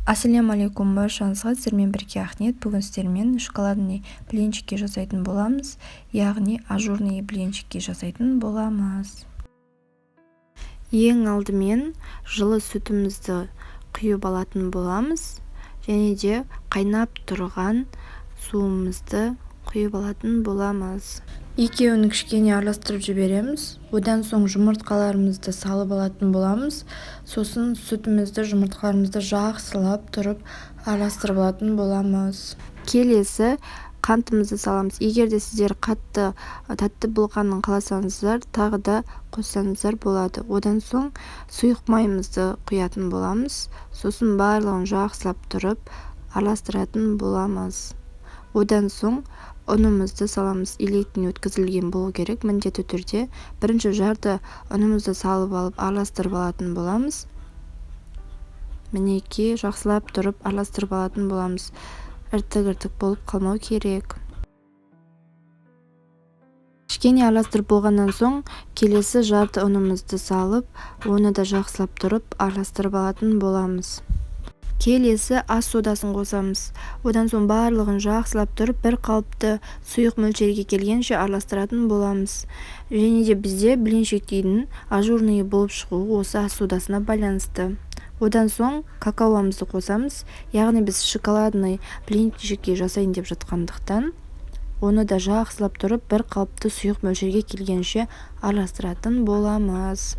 Ассаляму алейкум, баршаңызға. Сіздермен бірге Ахнет. Бүгін сіздермен шоколадный блинчики жасайтын боламыз, яғни ажурный блинчики жасайтын боламыз. Ең алдымен жылы сүтімізді құйып алатын боламыз, және де қайнап тұрған суымызды құйып алатын боламыз. Екеуін кішкене араластырып жібереміз. Одан соң жұмыртқаларымызды салып алатын боламыз. Сосын сүтімізді, жұмыртқаларымызды жақсылап тұрып араластырып алатын боламыз. Келесі қантымызды саламыз. Егер де сіздер қатты тәтті болғанын қаласаңыздар, тағы да қоссаңыздар болады. Одан соң сұйық майымызды құятын боламыз. Сосын барлығын жақсылап тұрып араластыратын боламыз. Одан соң ұнымызды саламыз. Електен өткізілген болу керек міндетті түрде. Бірінші жарты ұнымызды салып алып араластырып алатын боламыз. Мінекей, жақсылап тұрып араластырып алатын боламыз. Іртік-іртік болып қалмау керек. Кішкене араластырып болғаннан соң келесі жарты ұнымызды салып, оны да жақсылап тұрып араластырып алатын боламыз. Келесі ас содасын қосамыз. Одан соң барлығын жақсылап тұрып, бір қалыпты сұйық мөлшерге келгенше араластыратын боламыз. Және де бізде блинчиктің ажурный болып шығуы осы ас содасына байланысты. Одан соң какаоымызды қосамыз. Яғни біз шоколадный блинчики жасайын деп жатқандықтан, оны да жақсылап тұрып, бір қалыпты сұйық мөлшерге келгенше араластыратын боламыз.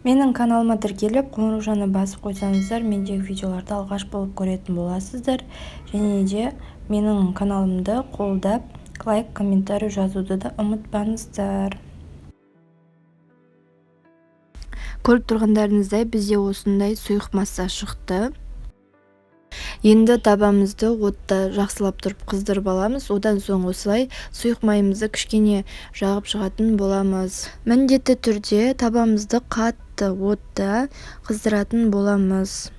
Менің каналыма тіркеліп, қоңыраушаны басып қойсаңыздар, мендегі видеоларды алғаш болып көретін боласыздар. Және де менің каналымды қолдап, лайк, комментарий жазуды да ұмытпаңыздар. Көріп тұрғандарыңыздай, бізде осындай сұйық масса шықты. Енді табамызды отта жақсылап тұрып қыздырып аламыз. Одан соң осылай сұйық майымызды кішкене жағып шығатын боламыз. Міндетті түрде табамызды қатты отта қыздыратын боламыз.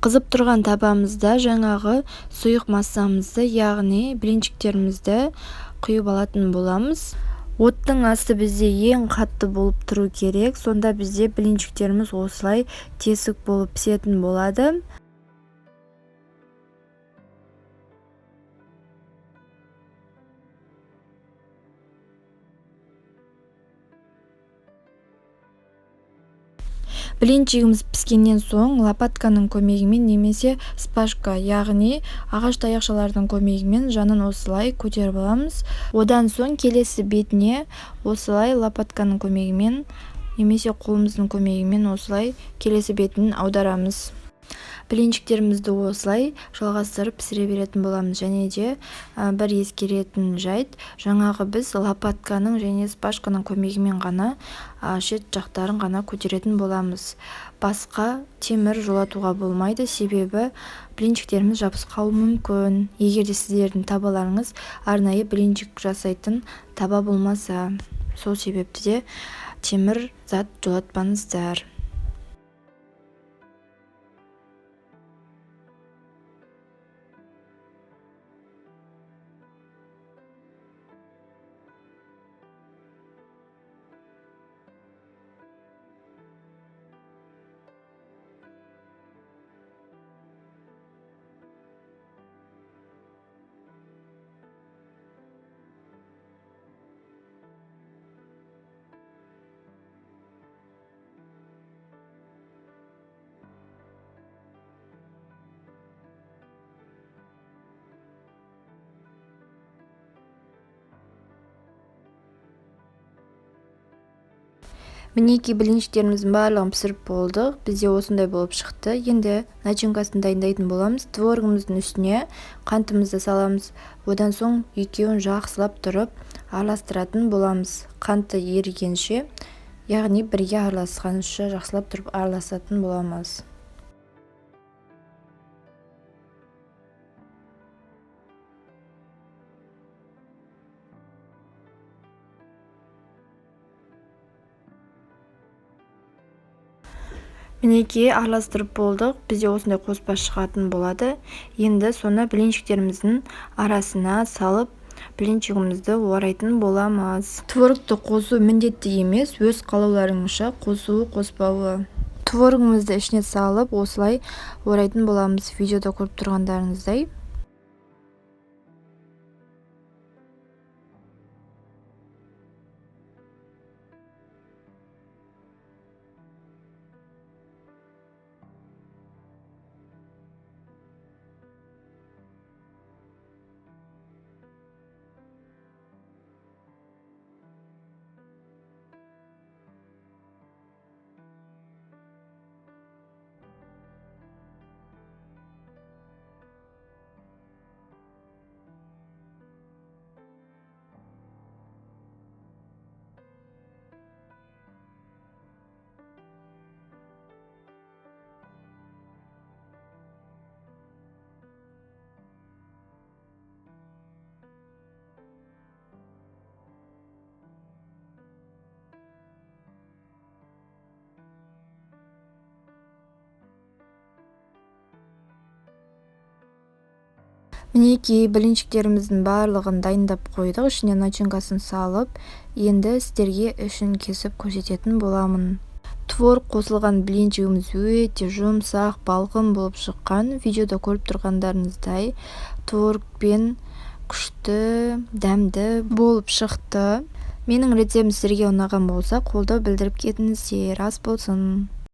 Қызып тұрған табамызда жаңағы сұйық массамызды, яғни блинчиктерімізді құйып алатын боламыз. Оттың асты бізде ең қатты болып тұру керек, сонда бізде блинчиктеріміз осылай тесік болып пісетін болады. Блинчигіміз піскеннен соң лопатканың көмегімен немесе спашка, яғни ағаш таяқшалардың көмегімен жанын осылай көтеріп аламыз. Одан соң келесі бетіне осылай лопатканың көмегімен немесе қолымыздың көмегімен осылай келесі бетін аударамыз. Блинчиктерімізді осылай жалғастырып пісіре беретін боламыз. Және де бір ескеретін жайт, жаңағы біз лопатканың және спашканың көмегімен ғана шет жақтарын ғана көтеретін боламыз. Басқа темір жолатуға болмайды, себебі блинчиктеріміз жабысқауы мүмкін. Егер де сіздердің табаларыңыз арнайы блинчик жасайтын таба болмаса, сол себепті де темір зат жолатпаңыздар. Мінекей блинчиктеріміздің барлығын пісіріп болдық. Бізде осындай болып шықты. Енді начинкасын дайындайтын боламыз. Творогымыздың үстіне қантымызды саламыз. Одан соң екеуін жақсылап тұрып араластыратын боламыз. Қанты ерігенше, яғни бірге араласқанша жақсылап тұрып араласатын боламыз. Мінекей араластырып болдық. Бізде осындай қоспа шығатын болады. Енді соны блинчиктеріміздің арасына салып, блинчигімізді орайтын боламыз. Творогты қосу міндетті емес, өз қалауларыңызша қосуы қоспауы. творогымызды ішіне салып осылай орайтын боламыз, видеода көріп тұрғандарыңыздай. Мінекей, блинчиктеріміздің барлығын дайындап қойдық. Ішіне начинкасын салып, енді сіздерге ішін кесіп көрсететін боламын. Творог қосылған блинчигіміз өте жұмсақ, балғын болып шыққан. Видеода көріп тұрғандарыңыздай творогпен күшті, дәмді болып шықты. Менің рецептім сіздерге ұнаған болса, қолдау білдіріп кетіңіздер, ас болсын.